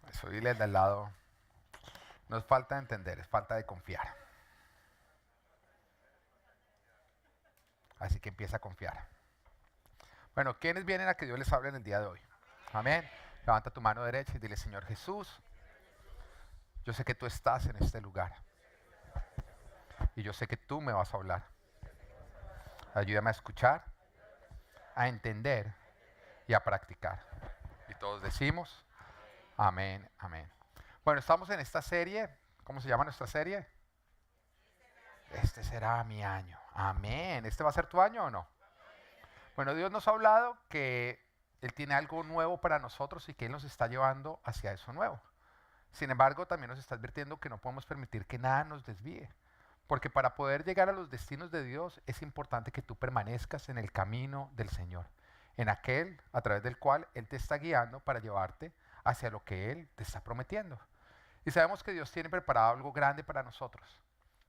Eso, dile de al lado, no es falta de entender, es falta de confiar. Así que empieza a confiar. Bueno, ¿quiénes vienen a que Dios les hable en el día de hoy? Amén. Levanta tu mano derecha y dile, Señor Jesús, yo sé que tú estás en este lugar y yo sé que tú me vas a hablar. Ayúdame a escuchar, a entender y a practicar. Y todos decimos, amén, amén. Bueno, estamos en esta serie. ¿Cómo se llama nuestra serie? Este será mi año. Amén. ¿Este va a ser tu año o no? Bueno, Dios nos ha hablado que Él tiene algo nuevo para nosotros y que Él nos está llevando hacia eso nuevo. Sin embargo, también nos está advirtiendo que no podemos permitir que nada nos desvíe. Porque para poder llegar a los destinos de Dios es importante que tú permanezcas en el camino del Señor. En aquel a través del cual Él te está guiando para llevarte hacia lo que Él te está prometiendo. Y sabemos que Dios tiene preparado algo grande para nosotros.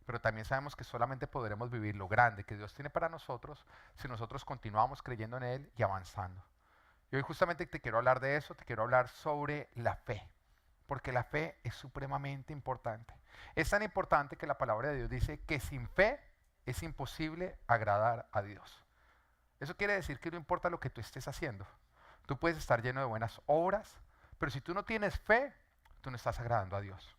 Pero también sabemos que solamente podremos vivir lo grande que Dios tiene para nosotros si nosotros continuamos creyendo en Él y avanzando. Y hoy justamente te quiero hablar de eso, te quiero hablar sobre la fe, porque la fe es supremamente importante. Es tan importante que la palabra de Dios dice que sin fe es imposible agradar a Dios. Eso quiere decir que no importa lo que tú estés haciendo, tú puedes estar lleno de buenas obras, pero si tú no tienes fe, tú no estás agradando a Dios.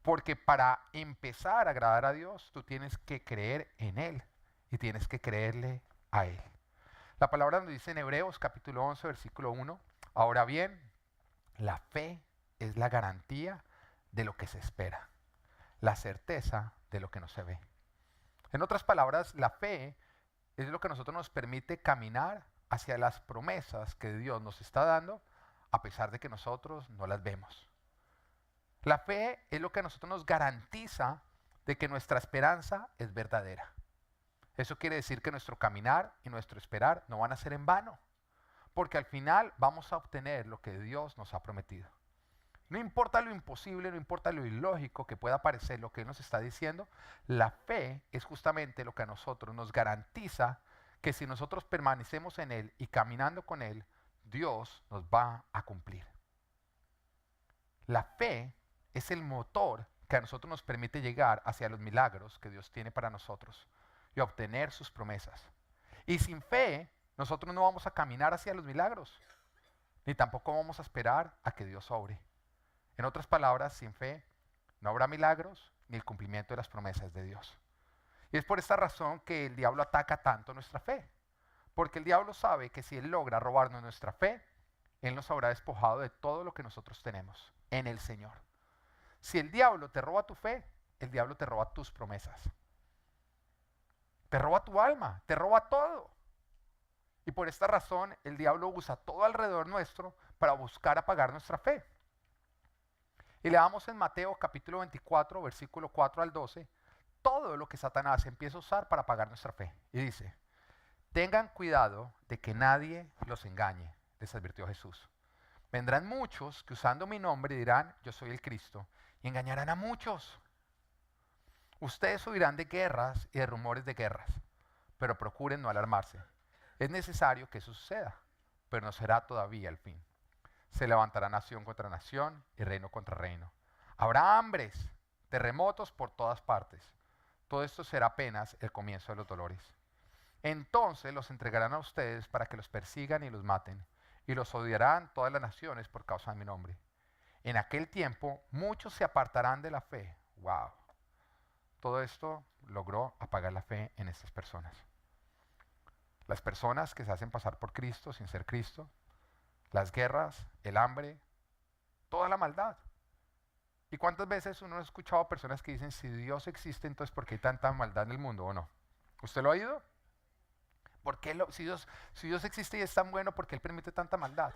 Porque para empezar a agradar a Dios, tú tienes que creer en Él y tienes que creerle a Él. La palabra nos dice en Hebreos capítulo 11, versículo 1, ahora bien, la fe es la garantía de lo que se espera, la certeza de lo que no se ve. En otras palabras, la fe es lo que a nosotros nos permite caminar hacia las promesas que Dios nos está dando, a pesar de que nosotros no las vemos. La fe es lo que a nosotros nos garantiza de que nuestra esperanza es verdadera. Eso quiere decir que nuestro caminar y nuestro esperar no van a ser en vano, porque al final vamos a obtener lo que Dios nos ha prometido. No importa lo imposible, no importa lo ilógico que pueda parecer lo que Él nos está diciendo, la fe es justamente lo que a nosotros nos garantiza que si nosotros permanecemos en Él y caminando con Él, Dios nos va a cumplir. La fe es el motor que a nosotros nos permite llegar hacia los milagros que Dios tiene para nosotros y obtener sus promesas. Y sin fe, nosotros no vamos a caminar hacia los milagros, ni tampoco vamos a esperar a que Dios obre. En otras palabras, sin fe no habrá milagros ni el cumplimiento de las promesas de Dios. Y es por esta razón que el diablo ataca tanto nuestra fe. Porque el diablo sabe que si él logra robarnos nuestra fe, él nos habrá despojado de todo lo que nosotros tenemos en el Señor. Si el diablo te roba tu fe, el diablo te roba tus promesas. Te roba tu alma, te roba todo. Y por esta razón el diablo usa todo alrededor nuestro para buscar apagar nuestra fe. Y leamos en Mateo capítulo 24, versículo 4 al 12, todo lo que Satanás empieza a usar para apagar nuestra fe. Y dice, tengan cuidado de que nadie los engañe, les advirtió Jesús. Vendrán muchos que usando mi nombre dirán, yo soy el Cristo, y engañarán a muchos. Ustedes oirán de guerras y de rumores de guerras, pero procuren no alarmarse. Es necesario que eso suceda, pero no será todavía el fin. Se levantará nación contra nación y reino contra reino. Habrá hambres, terremotos por todas partes. Todo esto será apenas el comienzo de los dolores. Entonces los entregarán a ustedes para que los persigan y los maten, y los odiarán todas las naciones por causa de mi nombre. En aquel tiempo muchos se apartarán de la fe. Wow. Todo esto logró apagar la fe en estas personas. Las personas que se hacen pasar por Cristo sin ser Cristo, las guerras, el hambre, toda la maldad. ¿Y cuántas veces uno ha escuchado a personas que dicen, si Dios existe, entonces ¿por qué hay tanta maldad en el mundo o no? ¿Usted lo ha oído? ¿Por qué si Dios existe y es tan bueno, por qué Él permite tanta maldad?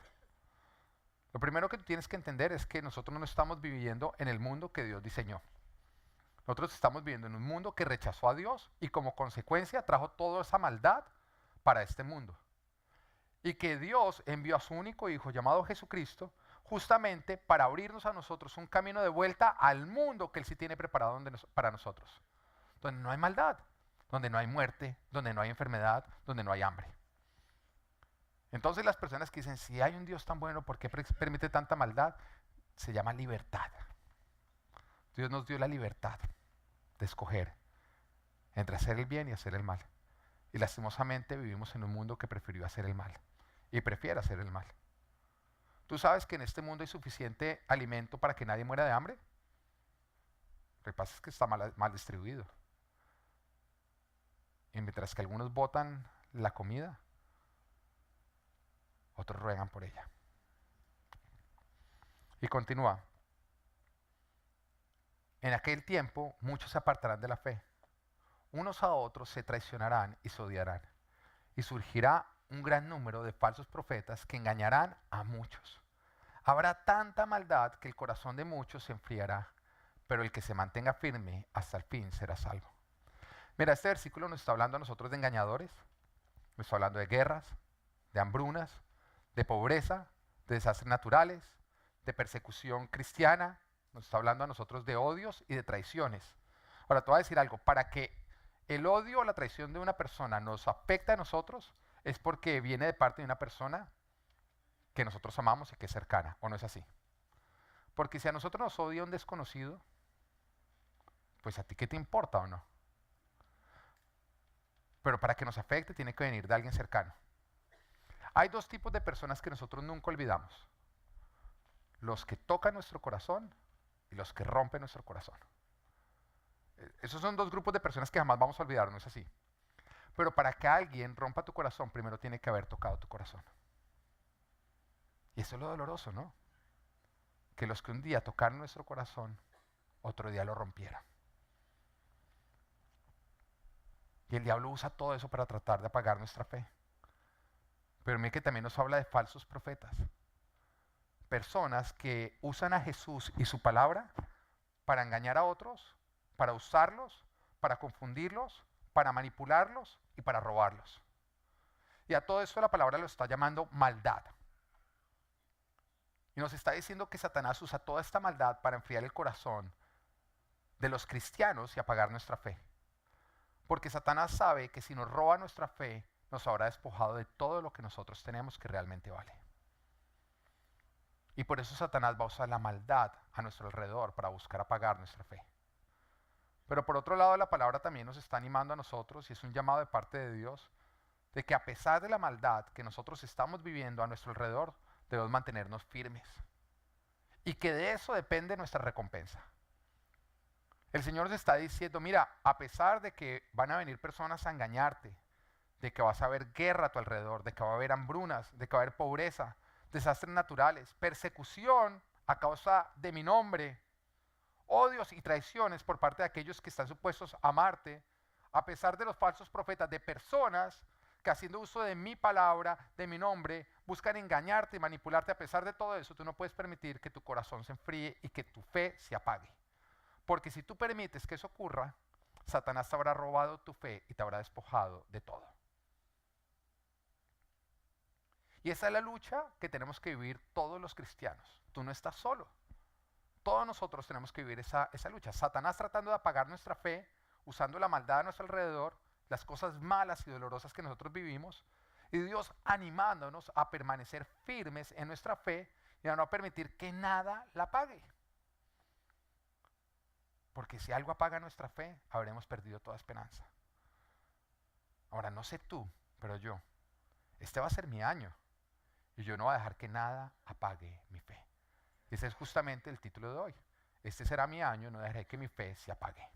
Lo primero que tú tienes que entender es que nosotros no estamos viviendo en el mundo que Dios diseñó. Nosotros estamos viviendo en un mundo que rechazó a Dios y como consecuencia trajo toda esa maldad para este mundo. Y que Dios envió a su único Hijo llamado Jesucristo justamente para abrirnos a nosotros un camino de vuelta al mundo que Él sí tiene preparado para nosotros. Donde no hay maldad, donde no hay muerte, donde no hay enfermedad, donde no hay hambre. Entonces las personas que dicen, si hay un Dios tan bueno, ¿por qué permite tanta maldad? se llama libertad. Dios nos dio la libertad de escoger entre hacer el bien y hacer el mal. Y lastimosamente vivimos en un mundo que prefirió hacer el mal y prefiere hacer el mal. ¿Tú sabes que en este mundo hay suficiente alimento para que nadie muera de hambre? Lo que pasa es que está mal distribuido. Y mientras que algunos botan la comida, otros ruegan por ella. Y continúa. En aquel tiempo muchos se apartarán de la fe. Unos a otros se traicionarán y se odiarán. Y surgirá un gran número de falsos profetas que engañarán a muchos. Habrá tanta maldad que el corazón de muchos se enfriará, pero el que se mantenga firme hasta el fin será salvo. Mira, este versículo nos está hablando a nosotros de engañadores, nos está hablando de guerras, de hambrunas, de pobreza, de desastres naturales, de persecución cristiana, nos está hablando a nosotros de odios y de traiciones. Ahora te voy a decir algo, para que el odio o la traición de una persona nos afecte a nosotros, es porque viene de parte de una persona que nosotros amamos y que es cercana, ¿o no es así? Porque si a nosotros nos odia un desconocido, pues a ti qué te importa o no. Pero para que nos afecte tiene que venir de alguien cercano. Hay dos tipos de personas que nosotros nunca olvidamos. Los que tocan nuestro corazón y los que rompen nuestro corazón. Esos son dos grupos de personas que jamás vamos a olvidar, ¿no es así? Pero para que alguien rompa tu corazón, primero tiene que haber tocado tu corazón. Y eso es lo doloroso, ¿no? Que los que un día tocaron nuestro corazón, otro día lo rompieran. Y el diablo usa todo eso para tratar de apagar nuestra fe. Pero mire que también nos habla de falsos profetas. Personas que usan a Jesús y su palabra para engañar a otros, para usarlos, para confundirlos, para manipularlos y para robarlos. Y a todo esto la palabra lo está llamando maldad. Y nos está diciendo que Satanás usa toda esta maldad para enfriar el corazón de los cristianos y apagar nuestra fe. Porque Satanás sabe que si nos roba nuestra fe, nos habrá despojado de todo lo que nosotros tenemos que realmente vale. Y por eso Satanás va a usar la maldad a nuestro alrededor para buscar apagar nuestra fe. Pero por otro lado, la palabra también nos está animando a nosotros, y es un llamado de parte de Dios, de que a pesar de la maldad que nosotros estamos viviendo a nuestro alrededor, debemos mantenernos firmes. Y que de eso depende nuestra recompensa. El Señor nos está diciendo, mira, a pesar de que van a venir personas a engañarte, de que vas a haber guerra a tu alrededor, de que va a haber hambrunas, de que va a haber pobreza, desastres naturales, persecución a causa de mi nombre, odios y traiciones por parte de aquellos que están supuestos a amarte, a pesar de los falsos profetas, de personas que haciendo uso de mi palabra, de mi nombre, buscan engañarte y manipularte. A pesar de todo eso, tú no puedes permitir que tu corazón se enfríe y que tu fe se apague. Porque si tú permites que eso ocurra, Satanás te habrá robado tu fe y te habrá despojado de todo. Y esa es la lucha que tenemos que vivir todos los cristianos. Tú no estás solo. Todos nosotros tenemos que vivir esa lucha. Satanás tratando de apagar nuestra fe, usando la maldad a nuestro alrededor, las cosas malas y dolorosas que nosotros vivimos, y Dios animándonos a permanecer firmes en nuestra fe y a no permitir que nada la apague. Porque si algo apaga nuestra fe, habremos perdido toda esperanza. Ahora, no sé tú, pero yo, este va a ser mi año, y yo no voy a dejar que nada apague mi fe. Ese es justamente el título de hoy. Este será mi año, no dejaré que mi fe se apague.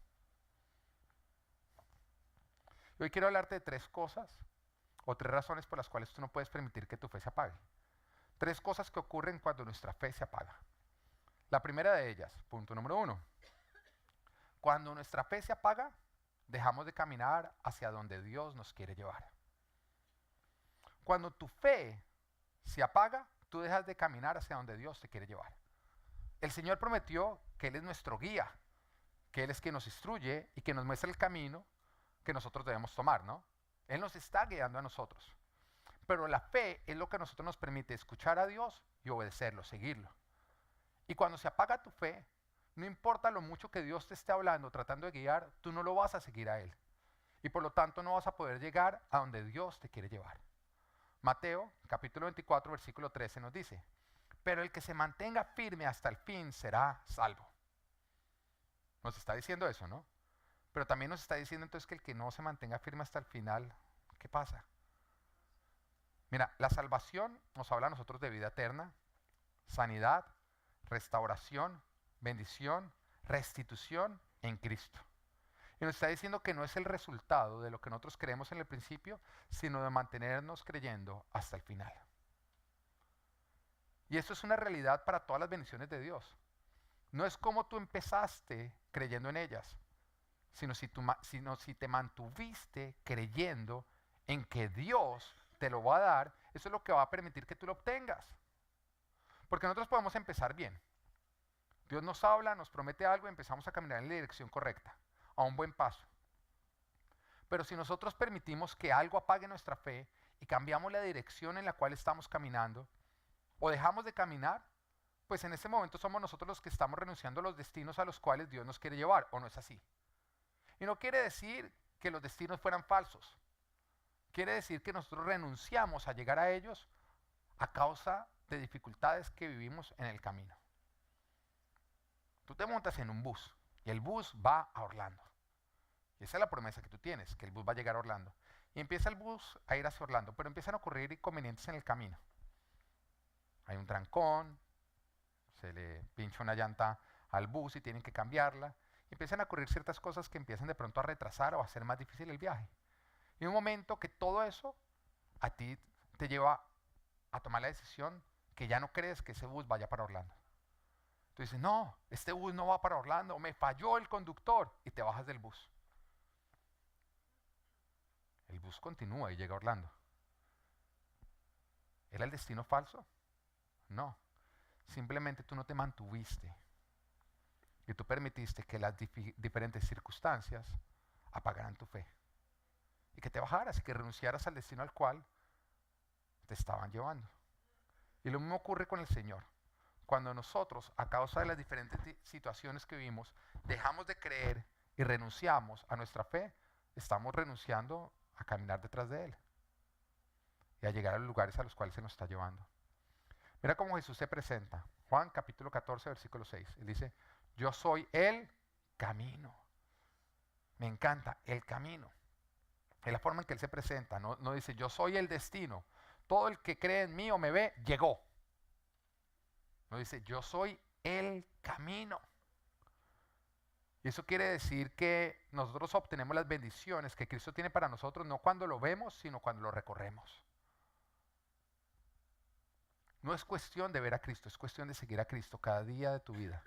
Hoy quiero hablarte de tres cosas, o tres razones por las cuales tú no puedes permitir que tu fe se apague. Tres cosas que ocurren cuando nuestra fe se apaga. La primera de ellas, punto número 1. Cuando nuestra fe se apaga, dejamos de caminar hacia donde Dios nos quiere llevar. Cuando tu fe se apaga, tú dejas de caminar hacia donde Dios te quiere llevar. El Señor prometió que Él es nuestro guía, que Él es quien nos instruye y que nos muestra el camino que nosotros debemos tomar, ¿no? Él nos está guiando a nosotros. Pero la fe es lo que a nosotros nos permite escuchar a Dios y obedecerlo, seguirlo. Y cuando se apaga tu fe, no importa lo mucho que Dios te esté hablando, tratando de guiar, tú no lo vas a seguir a Él. Y por lo tanto no vas a poder llegar a donde Dios te quiere llevar. Mateo, capítulo 24, versículo 13 nos dice: pero el que se mantenga firme hasta el fin será salvo. Nos está diciendo eso, ¿no? Pero también nos está diciendo entonces que el que no se mantenga firme hasta el final, ¿qué pasa? Mira, la salvación nos habla a nosotros de vida eterna, sanidad, restauración, bendición, restitución en Cristo. Y nos está diciendo que no es el resultado de lo que nosotros creemos en el principio, sino de mantenernos creyendo hasta el final. Y eso es una realidad para todas las bendiciones de Dios. No es como tú empezaste creyendo en ellas, sino si te mantuviste creyendo en que Dios te lo va a dar, eso es lo que va a permitir que tú lo obtengas. Porque nosotros podemos empezar bien. Dios nos habla, nos promete algo y empezamos a caminar en la dirección correcta, a un buen paso. Pero si nosotros permitimos que algo apague nuestra fe y cambiamos la dirección en la cual estamos caminando, o dejamos de caminar, pues en ese momento somos nosotros los que estamos renunciando a los destinos a los cuales Dios nos quiere llevar, ¿o no es así? Y no quiere decir que los destinos fueran falsos. Quiere decir que nosotros renunciamos a llegar a ellos a causa de dificultades que vivimos en el camino. Tú te montas en un bus y el bus va a Orlando. Y esa es la promesa que tú tienes, que el bus va a llegar a Orlando. Y empieza el bus a ir hacia Orlando, pero empiezan a ocurrir inconvenientes en el camino. Hay un trancón, se le pincha una llanta al bus y tienen que cambiarla. Y empiezan a ocurrir ciertas cosas que empiezan de pronto a retrasar o a hacer más difícil el viaje. Y un momento que todo eso a ti te lleva a tomar la decisión que ya no crees que ese bus vaya para Orlando. Tú dices, no, este bus no va para Orlando, me falló el conductor, y te bajas del bus. El bus continúa y llega a Orlando. ¿Era el destino falso? No, simplemente tú no te mantuviste y tú permitiste que las diferentes circunstancias apagaran tu fe y que te bajaras y que renunciaras al destino al cual te estaban llevando. Y lo mismo ocurre con el Señor. Cuando nosotros, a causa de las diferentes situaciones que vivimos, dejamos de creer y renunciamos a nuestra fe, estamos renunciando a caminar detrás de Él y a llegar a los lugares a los cuales se nos está llevando. Mira cómo Jesús se presenta. Juan capítulo 14, versículo 6. Él dice, yo soy el camino. Me encanta, el camino. Es la forma en que Él se presenta. No dice, yo soy el destino. Todo el que cree en mí o me ve, llegó. No dice, yo soy el camino. Y eso quiere decir que nosotros obtenemos las bendiciones que Cristo tiene para nosotros, no cuando lo vemos, sino cuando lo recorremos. No es cuestión de ver a Cristo, es cuestión de seguir a Cristo cada día de tu vida,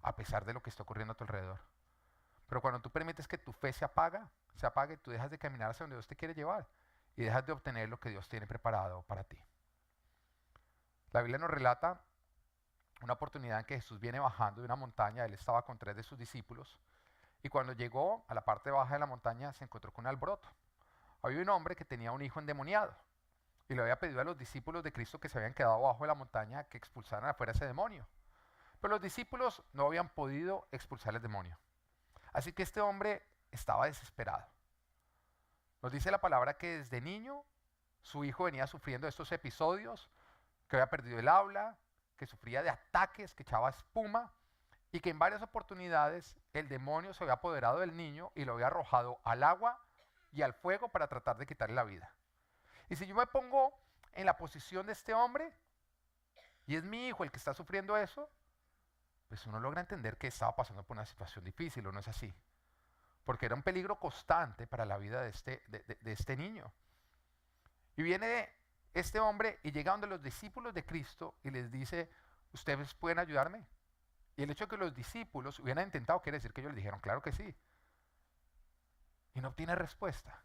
a pesar de lo que está ocurriendo a tu alrededor. Pero cuando tú permites que tu fe se apague, tú dejas de caminar hacia donde Dios te quiere llevar y dejas de obtener lo que Dios tiene preparado para ti. La Biblia nos relata una oportunidad en que Jesús viene bajando de una montaña. Él estaba con 3 de sus discípulos y cuando llegó a la parte baja de la montaña se encontró con un alboroto. Había un hombre que tenía un hijo endemoniado y le había pedido a los discípulos de Cristo que se habían quedado abajo de la montaña que expulsaran afuera ese demonio. Pero los discípulos no habían podido expulsar el demonio. Así que este hombre estaba desesperado. Nos dice la palabra que desde niño su hijo venía sufriendo estos episodios, que había perdido el habla, que sufría de ataques, que echaba espuma y que en varias oportunidades el demonio se había apoderado del niño y lo había arrojado al agua y al fuego para tratar de quitarle la vida. Y si yo me pongo en la posición de este hombre y es mi hijo el que está sufriendo eso, pues uno logra entender que estaba pasando por una situación difícil, ¿o no es así? Porque era un peligro constante para la vida de este niño. Y viene este hombre y llega donde los discípulos de Cristo y les dice, ¿ustedes pueden ayudarme? Y el hecho de que los discípulos hubieran intentado quiere decir que ellos le dijeron, claro que sí. Y no obtiene respuesta.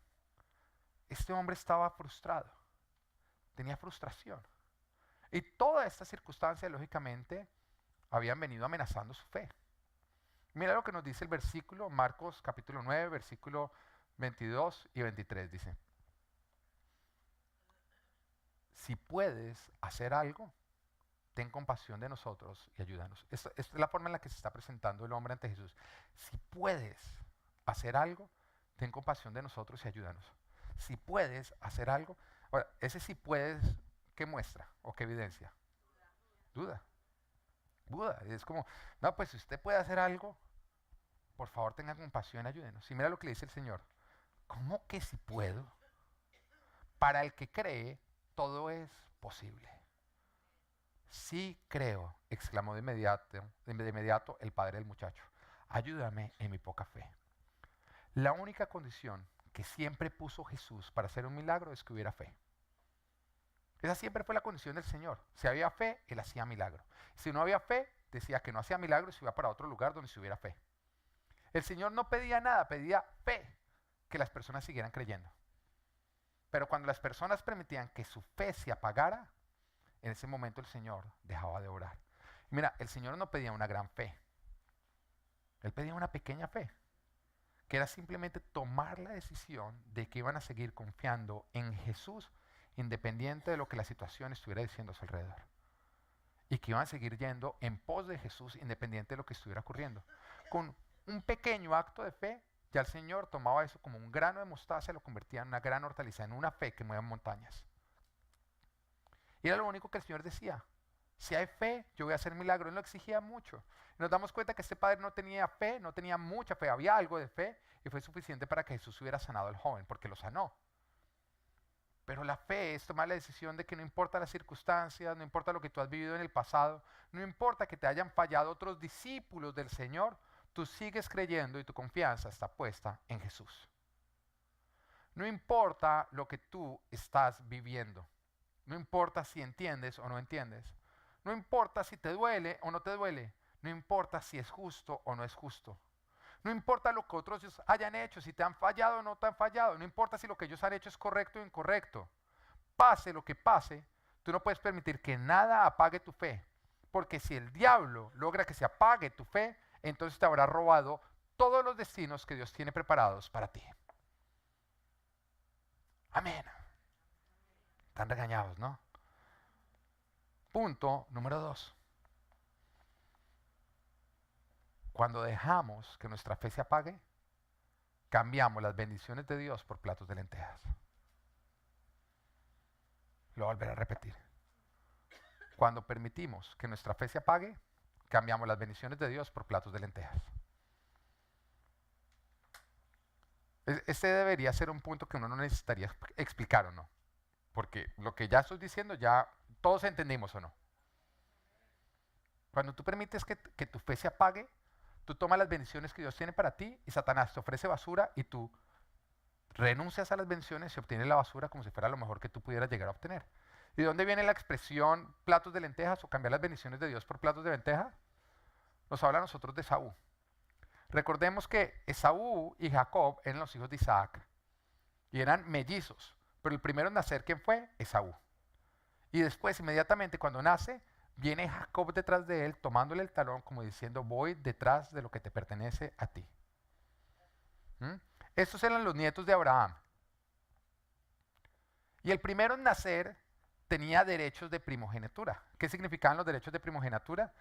Este hombre estaba frustrado, tenía frustración. Y todas estas circunstancias, lógicamente, habían venido amenazando su fe. Mira lo que nos dice el versículo, Marcos capítulo 9, versículo 22 y 23, dice, si puedes hacer algo, ten compasión de nosotros y ayúdanos. Esta es la forma en la que se está presentando el hombre ante Jesús. Si puedes hacer algo, ten compasión de nosotros y ayúdanos. Si puedes hacer algo. Ahora, ese si puedes, ¿qué muestra o qué evidencia? duda. Es como, no, pues si usted puede hacer algo, por favor tenga compasión, ayúdenos. Y mira lo que le dice el Señor. ¿Cómo que si puedo? Para el que cree, todo es posible. Sí creo, exclamó de inmediato el padre del muchacho. Ayúdame en mi poca fe. La única condición que siempre puso Jesús para hacer un milagro es que hubiera fe. Esa siempre fue la condición del Señor. Si había fe, Él hacía milagro. Si no había fe, decía que no hacía milagro y se iba para otro lugar donde se hubiera fe. El Señor no pedía nada, pedía fe, que las personas siguieran creyendo. Pero cuando las personas permitían que su fe se apagara, en ese momento el Señor dejaba de orar. Mira, el Señor no pedía una gran fe. Él pedía una pequeña fe, que era simplemente tomar la decisión de que iban a seguir confiando en Jesús, independiente de lo que la situación estuviera diciendo a su alrededor. Y que iban a seguir yendo en pos de Jesús, independiente de lo que estuviera ocurriendo. Con un pequeño acto de fe, ya el Señor tomaba eso como un grano de mostaza y lo convertía en una gran hortaliza, en una fe que mueve montañas. Y era lo único que el Señor decía. Si hay fe, yo voy a hacer milagro. Él no exigía mucho. Y nos damos cuenta que este padre no tenía fe, no tenía mucha fe, había algo de fe y fue suficiente para que Jesús hubiera sanado al joven, porque lo sanó. Pero la fe es tomar la decisión de que no importa las circunstancias, no importa lo que tú has vivido en el pasado, no importa que te hayan fallado otros discípulos del Señor, tú sigues creyendo y tu confianza está puesta en Jesús. No importa lo que tú estás viviendo, no importa si entiendes o no entiendes, no importa si te duele o no te duele, no importa si es justo o no es justo. No importa lo que otros hayan hecho, si te han fallado o no te han fallado. No importa si lo que ellos han hecho es correcto o incorrecto. Pase lo que pase, tú no puedes permitir que nada apague tu fe. Porque si el diablo logra que se apague tu fe, entonces te habrá robado todos los destinos que Dios tiene preparados para ti. Amén. Están regañados, ¿no? Punto número 2. Cuando dejamos que nuestra fe se apague, cambiamos las bendiciones de Dios por platos de lentejas. Lo volveré a repetir. Cuando permitimos que nuestra fe se apague, cambiamos las bendiciones de Dios por platos de lentejas. Este debería ser un punto que uno no necesitaría explicar o no. Porque lo que ya estoy diciendo ya todos entendimos o no. Cuando tú permites que tu fe se apague, tú tomas las bendiciones que Dios tiene para ti y Satanás te ofrece basura y tú renuncias a las bendiciones y obtienes la basura como si fuera lo mejor que tú pudieras llegar a obtener. ¿Y de dónde viene la expresión platos de lentejas o cambiar las bendiciones de Dios por platos de lentejas? Nos habla a nosotros de Esaú. Recordemos que Esaú y Jacob eran los hijos de Isaac y eran mellizos, pero el primero en nacer, ¿quién fue? Esaú. Y después, inmediatamente cuando nace, viene Jacob detrás de él, tomándole el talón, como diciendo, voy detrás de lo que te pertenece a ti. Estos eran los nietos de Abraham. Y el primero en nacer tenía derechos de primogenitura. ¿Qué significaban los derechos de primogenitura?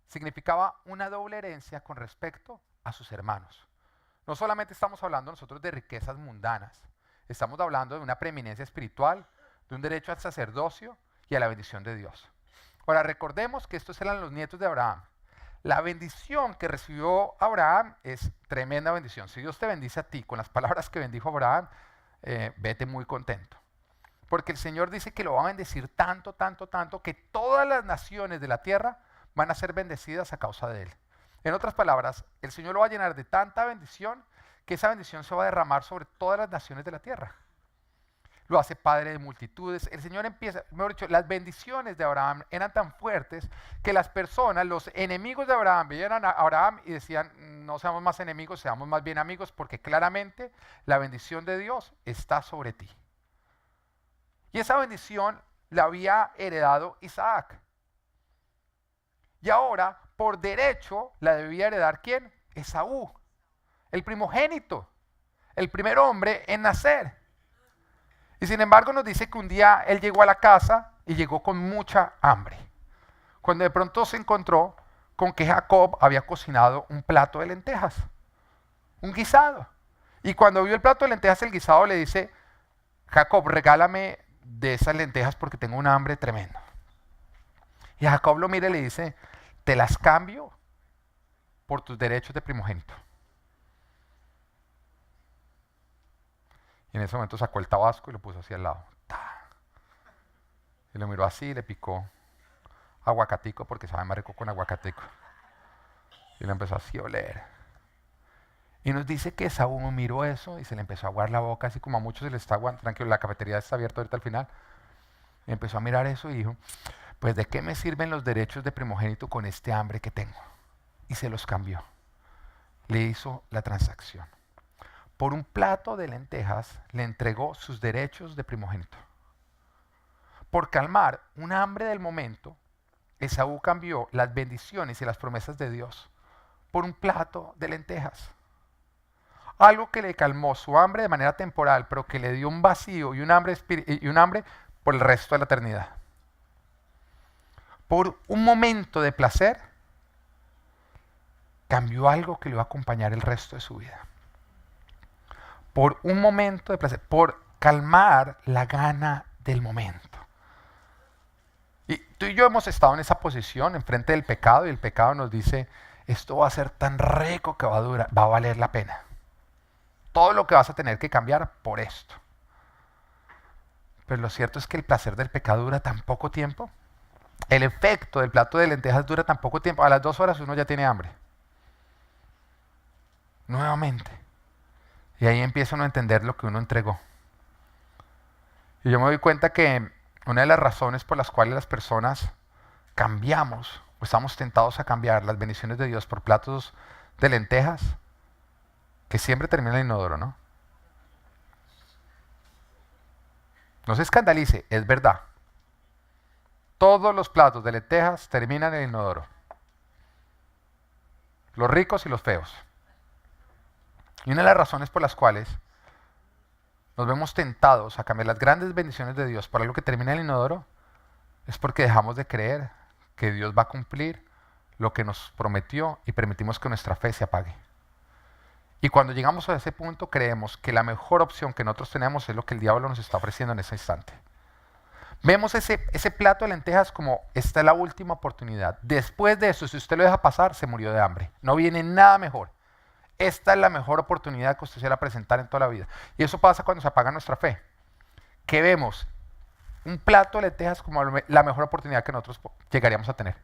Significaba una doble herencia con respecto a sus hermanos. No solamente estamos hablando nosotros de riquezas mundanas, estamos hablando de una preeminencia espiritual, de un derecho al sacerdocio y a la bendición de Dios. Ahora recordemos que estos eran los nietos de Abraham. La bendición que recibió Abraham es tremenda bendición. Si Dios te bendice a ti con las palabras que bendijo Abraham, vete muy contento. Porque el Señor dice que lo va a bendecir tanto, tanto, tanto, que todas las naciones de la tierra van a ser bendecidas a causa de él. En otras palabras, el Señor lo va a llenar de tanta bendición que esa bendición se va a derramar sobre todas las naciones de la tierra. Lo hace padre de multitudes. El Señor empieza, mejor dicho, las bendiciones de Abraham eran tan fuertes que las personas, los enemigos de Abraham, veían a Abraham y decían, no seamos más enemigos, seamos más bien amigos, porque claramente la bendición de Dios está sobre ti. Y esa bendición la había heredado Isaac. Y ahora, por derecho, la debía heredar ¿quién? Esaú, el primogénito, el primer hombre en nacer. Y sin embargo nos dice que un día él llegó a la casa y llegó con mucha hambre. Cuando de pronto se encontró con que Jacob había cocinado un plato de lentejas, un guisado. Y cuando vio el plato de lentejas, el guisado, le dice, Jacob, regálame de esas lentejas porque tengo un hambre tremendo. Y Jacob lo mira y le dice, te las cambio por tus derechos de primogénito. Y en ese momento sacó el tabasco y lo puso así al lado. Y lo miró así y le picó aguacatico porque sabe más rico con aguacatico. Y lo empezó así a oler. Y nos dice que Esaú miró eso y se le empezó a aguar la boca, así como a muchos se les está aguando. Tranquilo, la cafetería está abierta ahorita al final. Y empezó a mirar eso y dijo, pues ¿de qué me sirven los derechos de primogénito con este hambre que tengo? Y se los cambió. Le hizo la transacción. Por un plato de lentejas le entregó sus derechos de primogénito. Por calmar un hambre del momento, Esaú cambió las bendiciones y las promesas de Dios por un plato de lentejas. Algo que le calmó su hambre de manera temporal, pero que le dio un vacío y un hambre por el resto de la eternidad. Por un momento de placer, cambió algo que le iba a acompañar el resto de su vida. Por un momento de placer, por calmar la gana del momento. Y tú y yo hemos estado en esa posición, enfrente del pecado, y el pecado nos dice, esto va a ser tan rico que va a valer la pena. Todo lo que vas a tener que cambiar por esto. Pero lo cierto es que el placer del pecado dura tan poco tiempo. El efecto del plato de lentejas dura tan poco tiempo. A las 2 horas uno ya tiene hambre. Nuevamente. Y ahí empieza uno a entender lo que uno entregó. Y yo me doy cuenta que una de las razones por las cuales las personas cambiamos o estamos tentados a cambiar las bendiciones de Dios por platos de lentejas, que siempre termina en el inodoro, ¿no? No se escandalice, es verdad. Todos los platos de lentejas terminan en el inodoro. Los ricos y los feos. Y una de las razones por las cuales nos vemos tentados a cambiar las grandes bendiciones de Dios por algo que termina en el inodoro es porque dejamos de creer que Dios va a cumplir lo que nos prometió y permitimos que nuestra fe se apague. Y cuando llegamos a ese punto creemos que la mejor opción que nosotros tenemos es lo que el diablo nos está ofreciendo en ese instante. Vemos ese plato de lentejas como esta es la última oportunidad. Después de eso, si usted lo deja pasar, se murió de hambre. No viene nada mejor. Esta es la mejor oportunidad que usted se va a presentar en toda la vida. Y eso pasa cuando se apaga nuestra fe. Que vemos un plato de lentejas como la mejor oportunidad que nosotros llegaríamos a tener.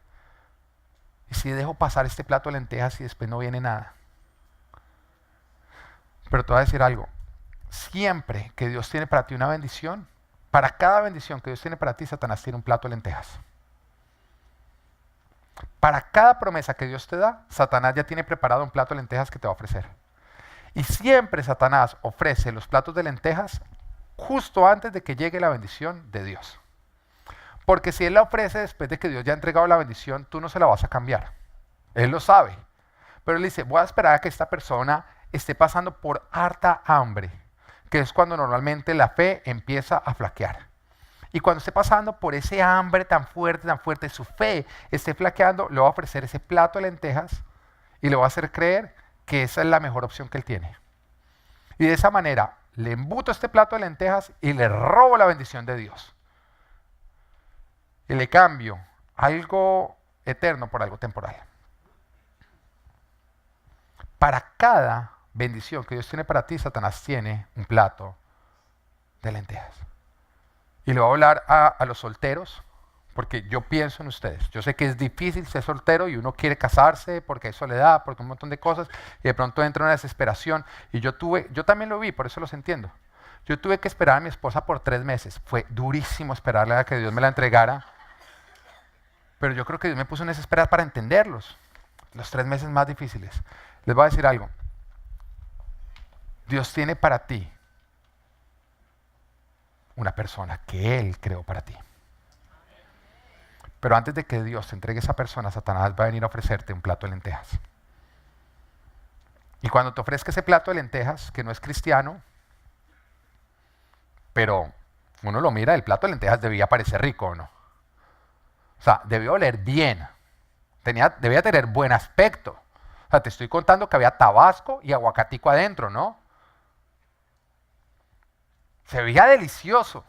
Y si dejo pasar este plato de lentejas y después no viene nada. Pero te voy a decir algo. Siempre que Dios tiene para ti una bendición, para cada bendición que Dios tiene para ti, Satanás tiene un plato de lentejas. Para cada promesa que Dios te da, Satanás ya tiene preparado un plato de lentejas que te va a ofrecer. Y siempre Satanás ofrece los platos de lentejas justo antes de que llegue la bendición de Dios. Porque si Él la ofrece después de que Dios ya ha entregado la bendición, tú no se la vas a cambiar. Él lo sabe. Pero Él dice, voy a esperar a que esta persona esté pasando por harta hambre, que es cuando normalmente la fe empieza a flaquear. Y cuando esté pasando por ese hambre tan fuerte, su fe esté flaqueando, le va a ofrecer ese plato de lentejas y le va a hacer creer que esa es la mejor opción que él tiene. Y de esa manera le embuto este plato de lentejas y le robo la bendición de Dios. Y le cambio algo eterno por algo temporal. Para cada bendición que Dios tiene para ti, Satanás tiene un plato de lentejas. Y le voy a hablar a los solteros, porque yo pienso en ustedes. Yo sé que es difícil ser soltero y uno quiere casarse porque hay soledad, porque un montón de cosas, y de pronto entra una desesperación. Y yo también lo vi, por eso los entiendo. Yo tuve que esperar a mi esposa por 3 meses. Fue durísimo esperarle a que Dios me la entregara. Pero yo creo que Dios me puso en esa espera para entenderlos. Los 3 meses más difíciles. Les voy a decir algo. Dios tiene para ti una persona que Él creó para ti. Pero antes de que Dios te entregue a esa persona, Satanás va a venir a ofrecerte un plato de lentejas. Y cuando te ofrezca ese plato de lentejas, que no es cristiano, pero uno lo mira, el plato de lentejas debía parecer rico, ¿o no? O sea, debió oler bien. Debía tener buen aspecto. O sea, te estoy contando que había tabasco y aguacatico adentro, ¿no? Se veía delicioso.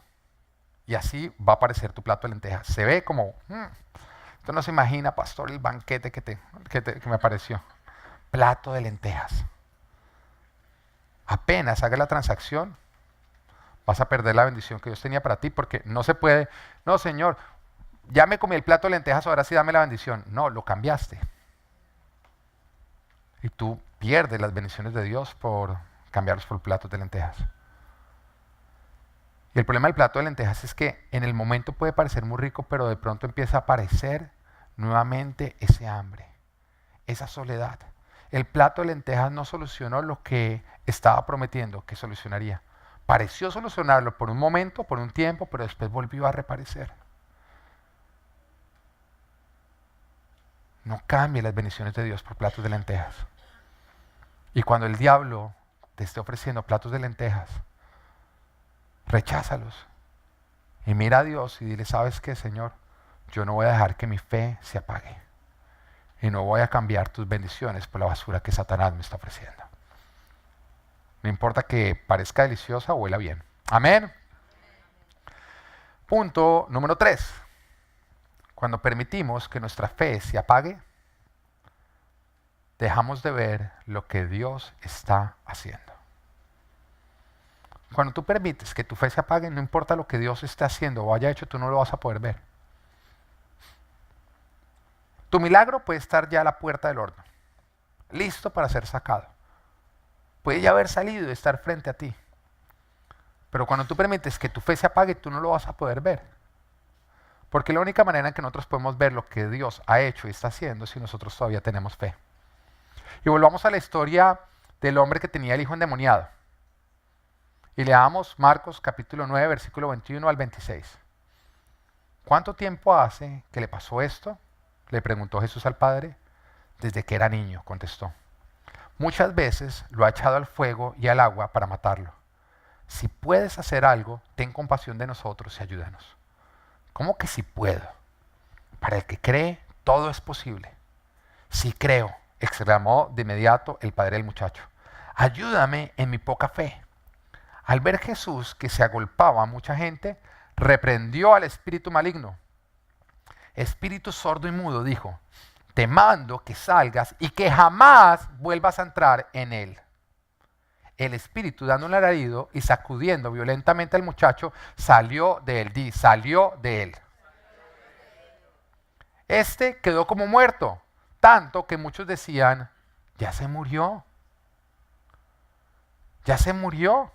Y así va a aparecer tu plato de lentejas. Se ve como, Usted no se imagina, pastor, el banquete que me apareció. Plato de lentejas. Apenas haga la transacción, vas a perder la bendición que Dios tenía para ti, porque no se puede, no, Señor, ya me comí el plato de lentejas, ahora sí dame la bendición. No, lo cambiaste. Y tú pierdes las bendiciones de Dios por cambiarlos por platos de lentejas. Y el problema del plato de lentejas es que en el momento puede parecer muy rico, pero de pronto empieza a aparecer nuevamente ese hambre, esa soledad. El plato de lentejas no solucionó lo que estaba prometiendo que solucionaría. Pareció solucionarlo por un momento, por un tiempo, pero después volvió a reaparecer. No cambie las bendiciones de Dios por platos de lentejas. Y cuando el diablo te esté ofreciendo platos de lentejas, recházalos. Y mira a Dios y dile, ¿sabes qué, Señor? Yo no voy a dejar que mi fe se apague. Y no voy a cambiar tus bendiciones por la basura que Satanás me está ofreciendo. No importa que parezca deliciosa o huela bien. Amén. Punto número 3. Cuando permitimos que nuestra fe se apague, dejamos de ver lo que Dios está haciendo. Cuando tú permites que tu fe se apague, no importa lo que Dios esté haciendo o haya hecho, tú no lo vas a poder ver. Tu milagro puede estar ya a la puerta del horno, listo para ser sacado. Puede ya haber salido y estar frente a ti. Pero cuando tú permites que tu fe se apague, tú no lo vas a poder ver. Porque la única manera en que nosotros podemos ver lo que Dios ha hecho y está haciendo es si nosotros todavía tenemos fe. Y volvamos a la historia del hombre que tenía el hijo endemoniado. Y leamos Marcos capítulo 9, versículo 21 al 26. ¿Cuánto tiempo hace que le pasó esto? Le preguntó Jesús al Padre. Desde que era niño, contestó. Muchas veces lo ha echado al fuego y al agua para matarlo. Si puedes hacer algo, ten compasión de nosotros y ayúdanos. ¿Cómo que si puedo? Para el que cree, todo es posible. Sí creo, exclamó de inmediato el padre del muchacho. Ayúdame en mi poca fe. Al ver Jesús que se agolpaba a mucha gente, reprendió al espíritu maligno. Espíritu sordo y mudo, dijo, te mando que salgas y que jamás vuelvas a entrar en él. El espíritu, dando un alarido y sacudiendo violentamente al muchacho, salió de él. Salió de él. Este quedó como muerto, tanto que muchos decían, ya se murió. Ya se murió.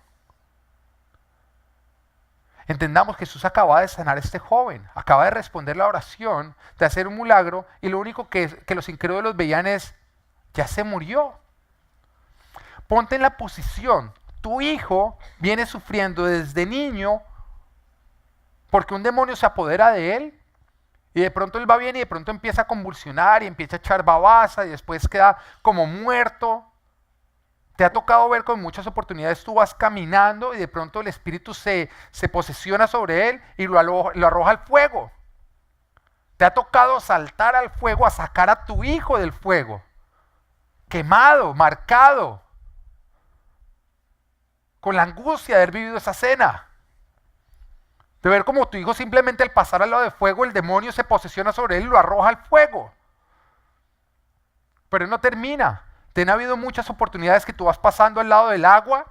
Entendamos que Jesús acaba de sanar a este joven, acaba de responder la oración, de hacer un milagro, y lo único que los incrédulos veían es, ya se murió. Ponte en la posición, tu hijo viene sufriendo desde niño porque un demonio se apodera de él, y de pronto él va bien y de pronto empieza a convulsionar y empieza a echar babasa y después queda como muerto. Te ha tocado ver con muchas oportunidades, tú vas caminando y de pronto el espíritu se posesiona sobre él y lo arroja al fuego. Te ha tocado saltar al fuego a sacar a tu hijo del fuego, quemado, marcado, con la angustia de haber vivido esa escena. De ver como tu hijo simplemente al pasar al lado del fuego, el demonio se posesiona sobre él y lo arroja al fuego. Pero no termina. Te han habido muchas oportunidades que tú vas pasando al lado del agua,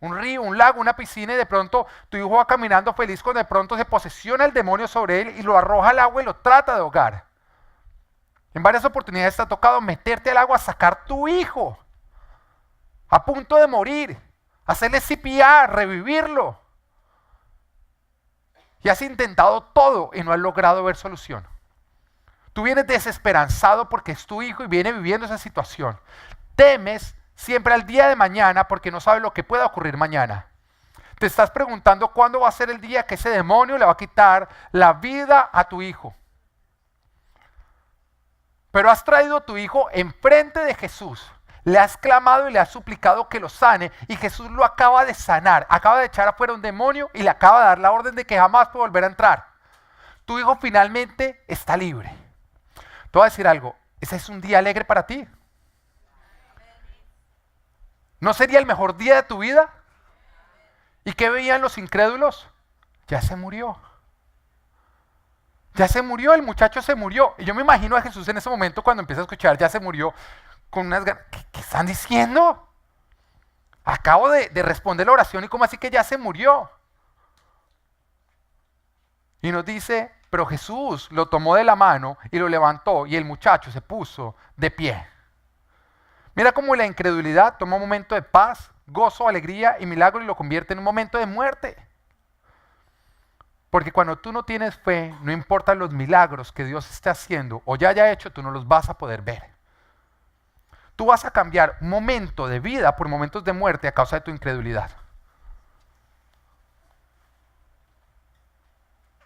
un río, un lago, una piscina, y de pronto tu hijo va caminando feliz cuando de pronto se posesiona el demonio sobre él y lo arroja al agua y lo trata de ahogar. En varias oportunidades te ha tocado meterte al agua a sacar tu hijo, a punto de morir, hacerle CPR, revivirlo. Y has intentado todo y no has logrado ver solución. Tú vienes desesperanzado porque es tu hijo y viene viviendo esa situación. Temes siempre al día de mañana porque no sabes lo que pueda ocurrir mañana. Te estás preguntando cuándo va a ser el día que ese demonio le va a quitar la vida a tu hijo. Pero has traído a tu hijo enfrente de Jesús. Le has clamado y le has suplicado que lo sane y Jesús lo acaba de sanar. Acaba de echar afuera un demonio y le acaba de dar la orden de que jamás puede volver a entrar. Tu hijo finalmente está libre. Te voy a decir algo, ese es un día alegre para ti. ¿No sería el mejor día de tu vida? ¿Y qué veían los incrédulos? Ya se murió. Ya se murió, el muchacho se murió. Y yo me imagino a Jesús en ese momento cuando empieza a escuchar, ya se murió, con unas ganas. ¿Qué están diciendo? Acabo de responder la oración y ¿cómo así que ya se murió? Y nos dice, pero Jesús lo tomó de la mano y lo levantó y el muchacho se puso de pie. Mira cómo la incredulidad toma un momento de paz, gozo, alegría y milagro y lo convierte en un momento de muerte. Porque cuando tú no tienes fe, no importa los milagros que Dios esté haciendo o ya haya hecho, tú no los vas a poder ver. Tú vas a cambiar un momento de vida por momentos de muerte a causa de tu incredulidad.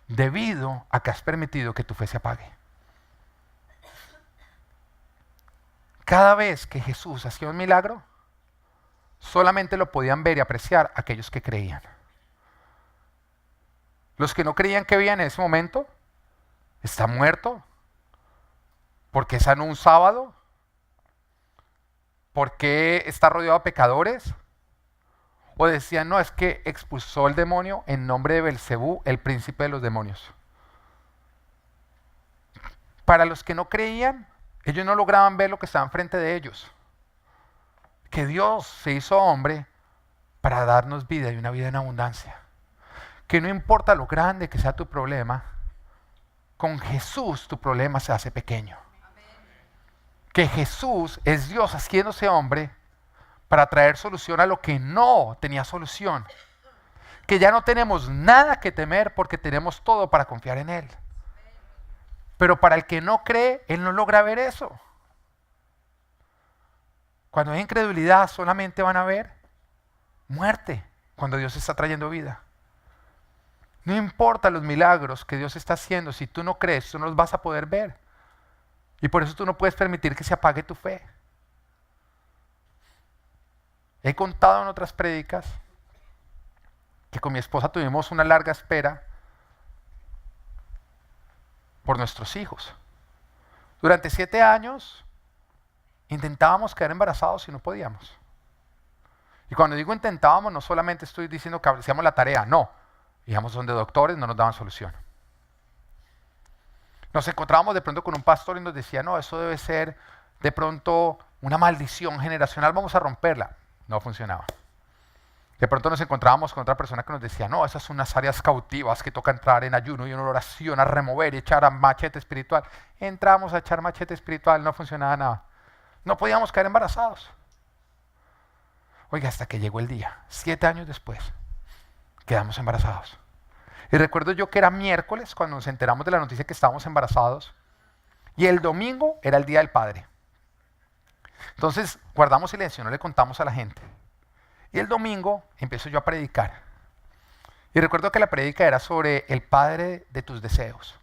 Debido a que has permitido que tu fe se apague. Cada vez que Jesús hacía un milagro, solamente lo podían ver y apreciar aquellos que creían. Los que no creían que veían en ese momento, está muerto, porque sanó un sábado, porque está rodeado de pecadores, o decían, no, es que expulsó el demonio en nombre de Belcebú, el príncipe de los demonios. Para los que no creían, ellos no lograban ver lo que estaba enfrente de ellos. Que Dios se hizo hombre para darnos vida y una vida en abundancia. Que no importa lo grande que sea tu problema, con Jesús tu problema se hace pequeño. Que Jesús es Dios haciéndose hombre para traer solución a lo que no tenía solución. Que ya no tenemos nada que temer porque tenemos todo para confiar en Él. Pero para el que no cree, él no logra ver eso. Cuando hay incredulidad, solamente van a ver muerte cuando Dios está trayendo vida. No importa los milagros que Dios está haciendo, si tú no crees, tú no los vas a poder ver. Y por eso tú no puedes permitir que se apague tu fe. He contado en otras prédicas que con mi esposa tuvimos una larga espera por nuestros hijos. Durante 7 años intentábamos quedar embarazados y no podíamos. Y cuando digo intentábamos, no solamente estoy diciendo que hacíamos la tarea, no. Íbamos donde doctores, no nos daban solución. Nos encontrábamos de pronto con un pastor y nos decía, no, eso debe ser de pronto una maldición generacional, vamos a romperla. No funcionaba. De pronto nos encontrábamos con otra persona que nos decía, no, esas son unas áreas cautivas que toca entrar en ayuno y en oración a remover y echar a machete espiritual. Entramos a echar machete espiritual, no funcionaba nada. No podíamos caer embarazados. Oiga, hasta que llegó el día, 7 años después, quedamos embarazados. Y recuerdo yo que era miércoles cuando nos enteramos de la noticia que estábamos embarazados y el domingo era el Día del Padre. Entonces guardamos silencio, no le contamos a la gente. Y el domingo empiezo yo a predicar. Y recuerdo que la prédica era sobre el Padre de tus deseos,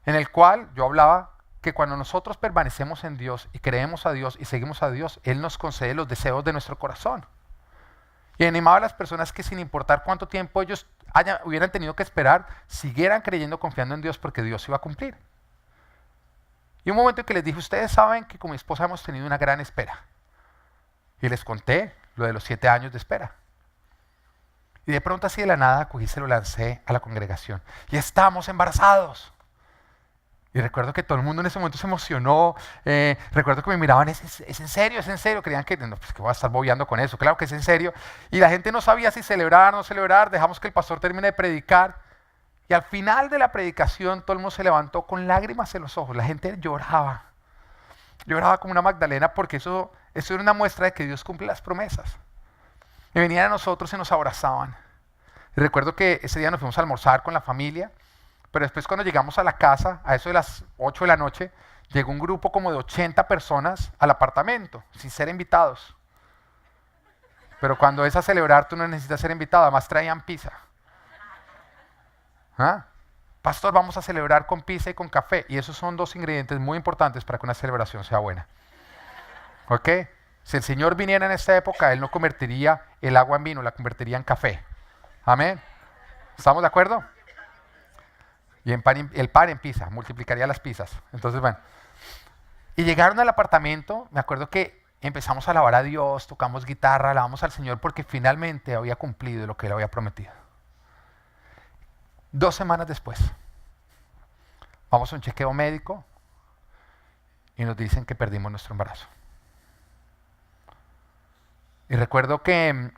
en el cual yo hablaba que cuando nosotros permanecemos en Dios y creemos a Dios y seguimos a Dios, Él nos concede los deseos de nuestro corazón. Y animaba a las personas que sin importar cuánto tiempo ellos hubieran tenido que esperar, siguieran creyendo, confiando en Dios porque Dios iba a cumplir. Y un momento en que les dije, ustedes saben que con mi esposa hemos tenido una gran espera. Y les conté lo de los 7 años de espera. Y de pronto así de la nada cogí y se lo lancé a la congregación. Y estamos embarazados. Y recuerdo que todo el mundo en ese momento se emocionó. Recuerdo que me miraban, ¿es en serio? ¿Es en serio? Creían que, no, pues que voy a estar bobeando con eso. Claro que es en serio. Y la gente no sabía si celebrar o no celebrar. Dejamos que el pastor termine de predicar. Y al final de la predicación todo el mundo se levantó con lágrimas en los ojos. La gente lloraba. Lloraba como una Magdalena porque eso era una muestra de que Dios cumple las promesas. Y venían a nosotros y nos abrazaban. Y recuerdo que ese día nos fuimos a almorzar con la familia. Pero después cuando llegamos a la casa, a eso de las 8 de la noche, llegó un grupo como de 80 personas al apartamento, sin ser invitados. Pero cuando es a celebrar, tú no necesitas ser invitado, además traían pizza. ¿Ah? Pastor, vamos a celebrar con pizza y con café. Y esos son 2 ingredientes muy importantes para que una celebración sea buena. ¿Ok? Si el Señor viniera en esta época, Él no convertiría el agua en vino, la convertiría en café. Amén. ¿Estamos de acuerdo? Y el pan en pizza, multiplicaría las pizzas. Entonces, bueno. Y llegaron al apartamento, me acuerdo que empezamos a alabar a Dios, tocamos guitarra, alabamos al Señor porque finalmente había cumplido lo que Él había prometido. 2 semanas después, Vamos a un chequeo médico y nos dicen que perdimos nuestro embarazo. Y recuerdo que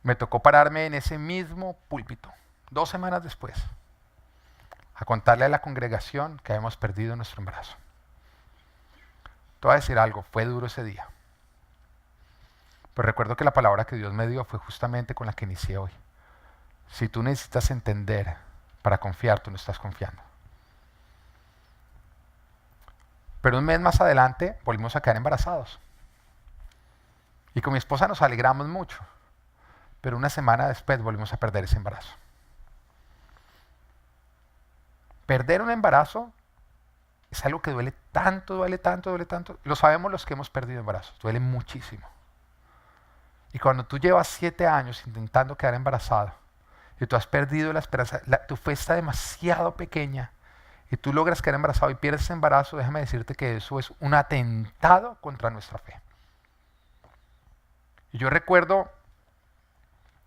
me tocó pararme en ese mismo púlpito, 2 semanas después, a contarle a la congregación que habíamos perdido nuestro embarazo. Te voy a decir algo, fue duro ese día. Pero recuerdo que la palabra que Dios me dio fue justamente con la que inicié hoy. Si tú necesitas entender para confiar, tú no estás confiando. Pero un mes más adelante volvimos a quedar embarazados. Y con mi esposa nos alegramos mucho. Pero una semana después volvimos a perder ese embarazo. Perder un embarazo es algo que duele tanto, duele tanto, duele tanto. Lo sabemos los que hemos perdido embarazos, duele muchísimo. Y cuando tú llevas 7 años intentando quedar embarazado y tú has perdido la esperanza, tu fe está demasiado pequeña y tú logras quedar embarazado y pierdes ese embarazo, déjame decirte que eso es un atentado contra nuestra fe. Y yo recuerdo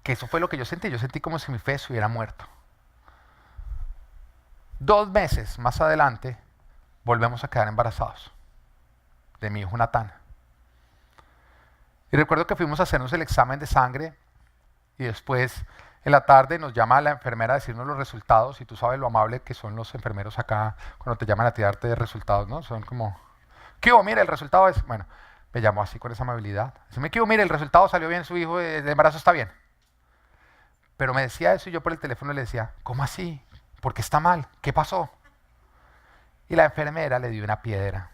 que eso fue lo que yo sentí como si mi fe se hubiera muerto. 2 meses más adelante volvemos a quedar embarazados de mi hijo Natán. Y recuerdo que fuimos a hacernos el examen de sangre y después en la tarde nos llama la enfermera a decirnos los resultados y tú sabes lo amable que son los enfermeros acá cuando te llaman a ti a darte resultados, ¿no? Son como, ¿qué hubo? Mire, el resultado es, bueno, me llamó así con esa amabilidad. Dice, ¿qué hubo? Mire, el resultado salió bien, su hijo, el embarazo está bien. Pero me decía eso y yo por el teléfono le decía, ¿cómo así? ¿Por qué está mal? ¿Qué pasó? Y la enfermera le dio una piedra.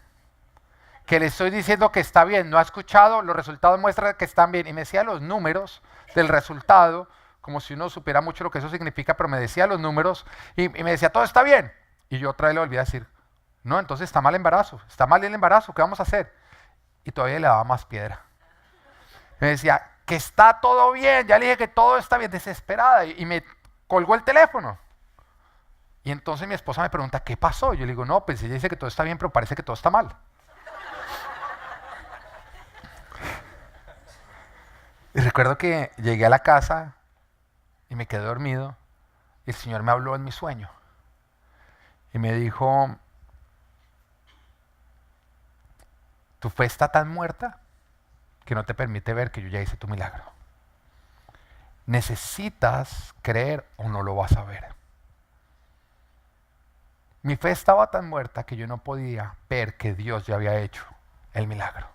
Que le estoy diciendo que está bien, no ha escuchado, los resultados muestran que están bien. Y me decía los números del resultado, como si uno supiera mucho lo que eso significa, pero me decía los números y me decía, todo está bien. Y yo otra vez le volví a decir, no, entonces está mal el embarazo, está mal el embarazo, ¿qué vamos a hacer? Y todavía le daba más piedra. Me decía, que está todo bien, ya le dije que todo está bien, desesperada, y me colgó el teléfono. Y entonces mi esposa me pregunta, ¿qué pasó? Yo le digo, no, pues ella dice que todo está bien, pero parece que todo está mal. Y recuerdo que llegué a la casa y me quedé dormido y el Señor me habló en mi sueño. Y me dijo, tu fe está tan muerta que no te permite ver que yo ya hice tu milagro. Necesitas creer o no lo vas a ver. Mi fe estaba tan muerta que yo no podía ver que Dios ya había hecho el milagro.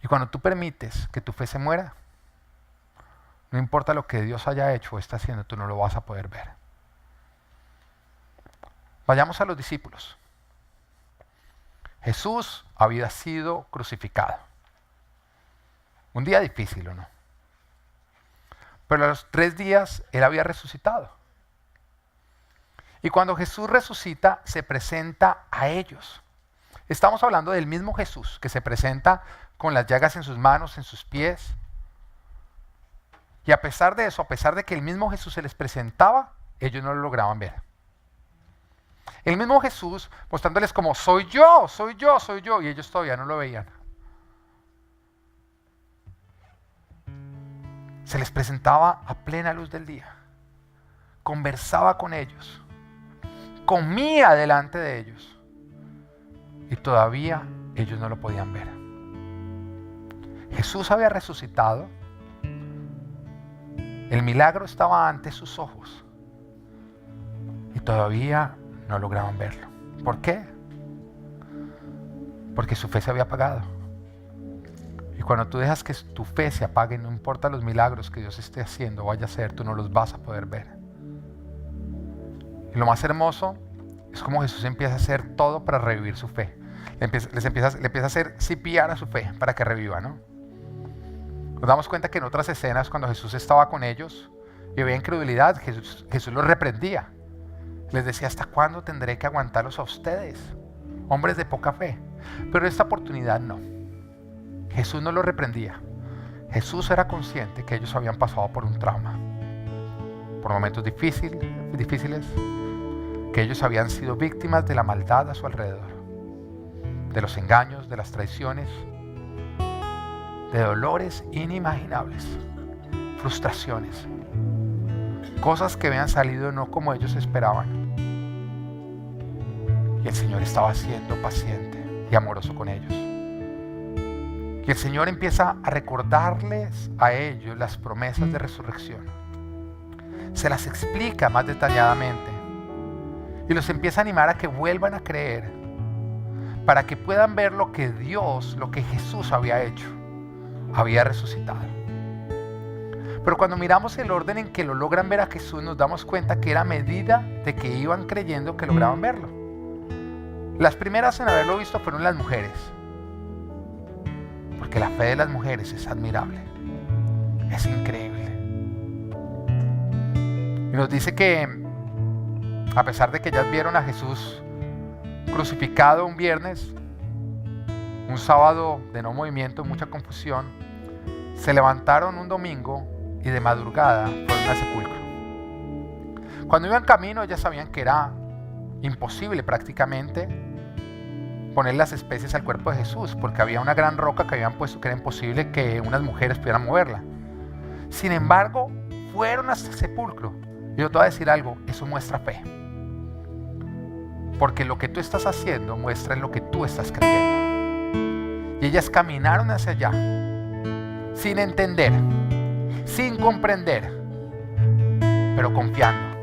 Y cuando tú permites que tu fe se muera, no importa lo que Dios haya hecho o está haciendo, tú no lo vas a poder ver. Vayamos a los discípulos. Jesús había sido crucificado. Un día difícil, ¿o no? Pero a los 3 días Él había resucitado. Y cuando Jesús resucita, se presenta a ellos. Estamos hablando del mismo Jesús que se presenta con las llagas en sus manos, en sus pies. Y a pesar de eso, a pesar de que el mismo Jesús se les presentaba, ellos no lo lograban ver. El mismo Jesús mostrándoles como, soy yo, soy yo, soy yo, y ellos todavía no lo veían. Se les presentaba a plena luz del día. Conversaba con ellos. Comía delante de ellos. Y todavía ellos no lo podían ver. Jesús había resucitado. El milagro estaba ante sus ojos. Y todavía no lograban verlo. ¿Por qué? Porque su fe se había apagado. Y cuando tú dejas que tu fe se apague, no importa los milagros que Dios esté haciendo o vaya a hacer, tú no los vas a poder ver. Y lo más hermoso es como Jesús empieza a hacer todo para revivir su fe. Le empieza a hacer CPR a su fe para que reviva, ¿no? Nos damos cuenta que en otras escenas, cuando Jesús estaba con ellos y había incredulidad, Jesús los reprendía. Les decía, ¿hasta cuándo tendré que aguantarlos a ustedes? Hombres de poca fe. Pero en esta oportunidad no. Jesús no los reprendía. Jesús era consciente que ellos habían pasado por un trauma. Por momentos difíciles. Que ellos habían sido víctimas de la maldad a su alrededor. De los engaños, de las traiciones. De dolores inimaginables. Frustraciones. Cosas que habían salido no como ellos esperaban. Y el Señor estaba siendo paciente y amoroso con ellos. Y el Señor empieza a recordarles a ellos las promesas de resurrección. Se las explica más detalladamente. Y los empieza a animar a que vuelvan a creer, para que puedan ver lo que Dios, lo que Jesús había hecho, había resucitado. Pero cuando miramos el orden en que lo logran ver a Jesús, nos damos cuenta que era a medida de que iban creyendo que lograban verlo. Las primeras en haberlo visto fueron las mujeres, porque la fe de las mujeres es admirable, es increíble. Y nos dice que a pesar de que ellas vieron a Jesús crucificado un viernes, un sábado de no movimiento, mucha confusión, se levantaron un domingo y de madrugada fueron al sepulcro. Cuando iban camino, ellas sabían que era imposible prácticamente poner las especies al cuerpo de Jesús, porque había una gran roca que habían puesto que era imposible que unas mujeres pudieran moverla. Sin embargo, fueron hasta el sepulcro. Y yo te voy a decir algo, eso muestra fe. Porque lo que tú estás haciendo muestra en lo que tú estás creyendo. Y ellas caminaron hacia allá, sin entender, sin comprender, pero confiando.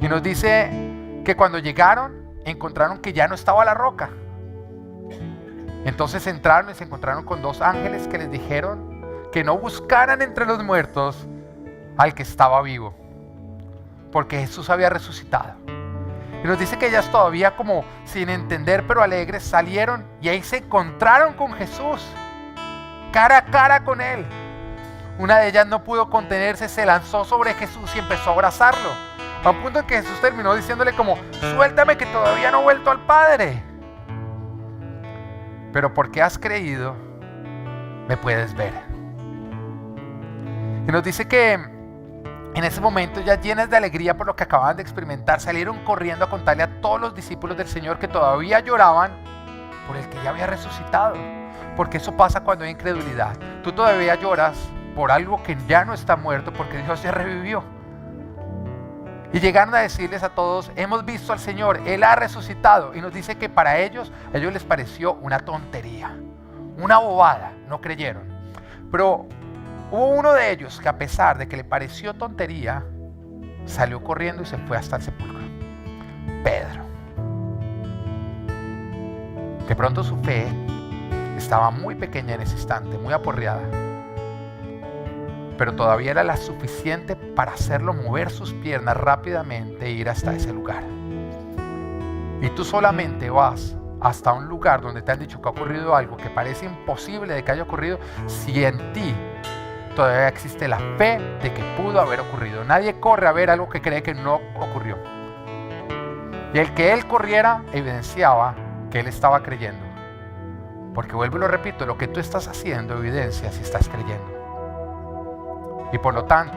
Y nos dice que cuando llegaron, encontraron que ya no estaba la roca. Entonces entraron y se encontraron con dos ángeles que les dijeron que no buscaran entre los muertos al que estaba vivo, porque Jesús había resucitado. Y nos dice que ellas todavía como sin entender pero alegres salieron y ahí se encontraron con Jesús, cara a cara con Él. Una de ellas no pudo contenerse, se lanzó sobre Jesús y empezó a abrazarlo, a un punto en que Jesús terminó diciéndole como: suéltame que todavía no he vuelto al Padre. Pero porque has creído, me puedes ver. Y nos dice que en ese momento, ya llenas de alegría por lo que acababan de experimentar, salieron corriendo a contarle a todos los discípulos del Señor que todavía lloraban por el que ya había resucitado. Porque eso pasa cuando hay incredulidad. Tú todavía lloras por algo que ya no está muerto, porque Dios ya revivió. Y llegaron a decirles a todos: hemos visto al Señor, Él ha resucitado. Y nos dice que para ellos les pareció una tontería, una bobada, no creyeron. Pero hubo uno de ellos que, a pesar de que le pareció tontería, salió corriendo y se fue hasta el sepulcro. Pedro. De pronto su fe estaba muy pequeña en ese instante, muy aporreada, pero todavía era la suficiente para hacerlo mover sus piernas rápidamente e ir hasta ese lugar. Y tú solamente vas hasta un lugar donde te han dicho que ha ocurrido algo que parece imposible de que haya ocurrido, si en ti todavía existe la fe de que pudo haber ocurrido. Nadie corre a ver algo que cree que no ocurrió. Y el que él corriera evidenciaba que él estaba creyendo. Porque vuelvo y lo repito, lo que tú estás haciendo evidencia si estás creyendo. Y por lo tanto,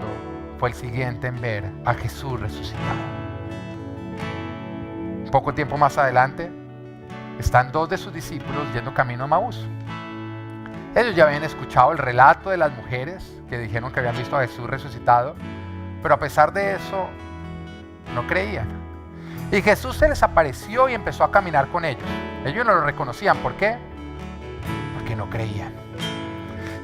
fue el siguiente en ver a Jesús resucitado. Poco tiempo más adelante, están dos de sus discípulos yendo camino a Emaús. Ellos ya habían escuchado el relato de las mujeres que dijeron que habían visto a Jesús resucitado, pero a pesar de eso, no creían. Y Jesús se les apareció y empezó a caminar con ellos. Ellos no lo reconocían. ¿Por qué? Porque no creían.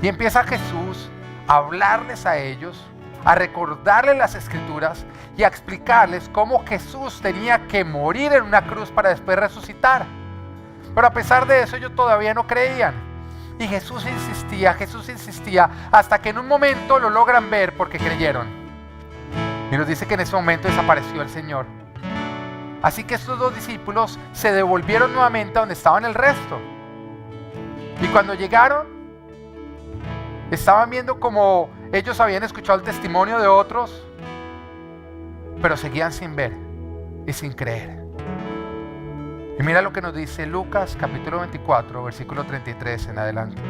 Y empieza Jesús a hablarles a ellos, a recordarles las Escrituras y a explicarles cómo Jesús tenía que morir en una cruz para después resucitar. Pero a pesar de eso, ellos todavía no creían. Y Jesús insistía, hasta que en un momento lo logran ver porque creyeron. Y nos dice que en ese momento desapareció el Señor. Así que estos dos discípulos se devolvieron nuevamente a donde estaban el resto. Y cuando llegaron, estaban viendo como ellos habían escuchado el testimonio de otros, pero seguían sin ver y sin creer. Y mira lo que nos dice Lucas capítulo 24, versículo 33 en adelante.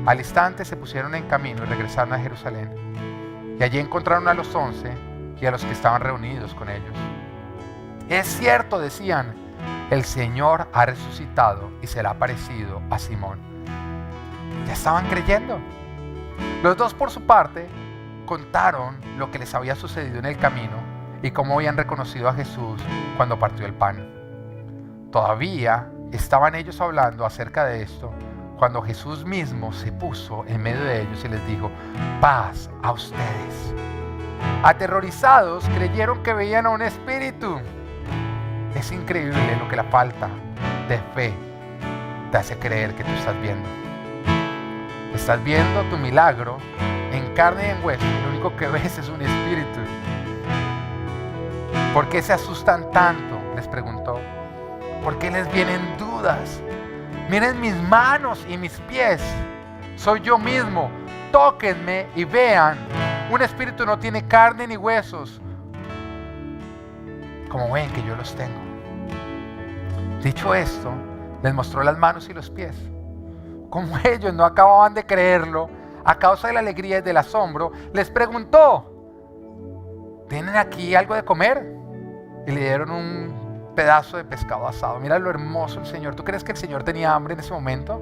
Al instante se pusieron en camino y regresaron a Jerusalén. Y allí encontraron a los 11 y a los que estaban reunidos con ellos. Es cierto, decían, el Señor ha resucitado y se le ha aparecido a Simón. Ya estaban creyendo. Los dos, por su parte, contaron lo que les había sucedido en el camino y cómo habían reconocido a Jesús cuando partió el pan. Todavía estaban ellos hablando acerca de esto cuando Jesús mismo se puso en medio de ellos y les dijo: paz a ustedes. Aterrorizados, creyeron que veían a un espíritu. Es increíble lo que la falta de fe te hace creer que tú estás viendo. Estás viendo tu milagro en carne y en hueso. Lo único que ves es un espíritu. ¿Por qué se asustan tanto?, les preguntó. ¿Por qué les vienen dudas? Miren mis manos y mis pies. Soy yo mismo. Tóquenme y vean. Un espíritu no tiene carne ni huesos, como ven que yo los tengo. Dicho esto, les mostró las manos y los pies. Como ellos no acababan de creerlo, a causa de la alegría y del asombro, les preguntó: ¿tienen aquí algo de comer? Y le dieron un pedazo de pescado asado. Mira lo hermoso el Señor. ¿Tú crees que el Señor tenía hambre en ese momento?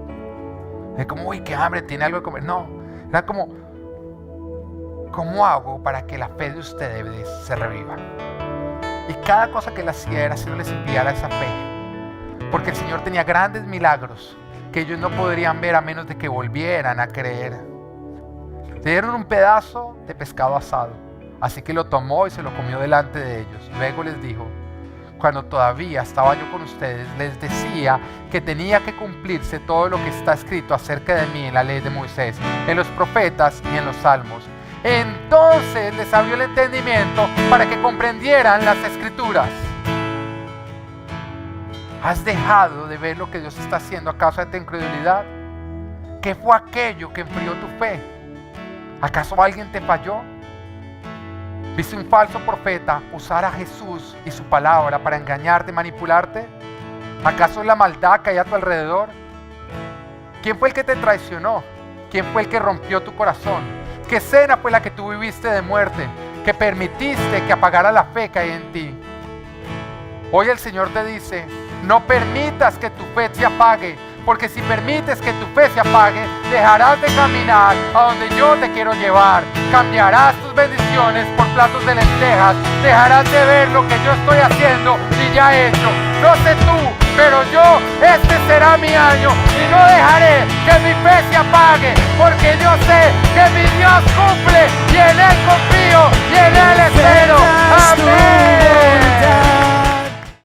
Es como, uy, qué hambre, tiene algo de comer. No, era como, ¿cómo hago para que la fe de ustedes se reviva? Y cada cosa que él hacía era hacerles enviar esa fe, porque el Señor tenía grandes milagros que ellos no podrían ver a menos de que volvieran a creer. Le dieron un pedazo de pescado asado, así que lo tomó y se lo comió delante de ellos. Luego les dijo: cuando todavía estaba yo con ustedes, les decía que tenía que cumplirse todo lo que está escrito acerca de mí en la ley de Moisés, en los profetas y en los salmos. Entonces les abrió el entendimiento para que comprendieran las escrituras. ¿Has dejado de ver lo que Dios está haciendo a causa de tu incredulidad? ¿Qué fue aquello que enfrió tu fe? ¿Acaso alguien te falló? ¿Viste un falso profeta usar a Jesús y su palabra para engañarte y manipularte? ¿Acaso es la maldad que hay a tu alrededor? ¿Quién fue el que te traicionó? ¿Quién fue el que rompió tu corazón? ¿Qué escena fue la que tú viviste de muerte, que permitiste que apagara la fe que hay en ti? Hoy el Señor te dice: no permitas que tu fe se apague, porque si permites que tu fe se apague, dejarás de caminar a donde yo te quiero llevar. Cambiarás tus bendiciones por platos de lentejas. Dejarás de ver lo que yo estoy haciendo y ya he hecho. No sé tú, pero yo, este será mi año y no dejaré que mi fe se apague, porque yo sé que mi Dios cumple y en Él confío y en Él espero. Amén.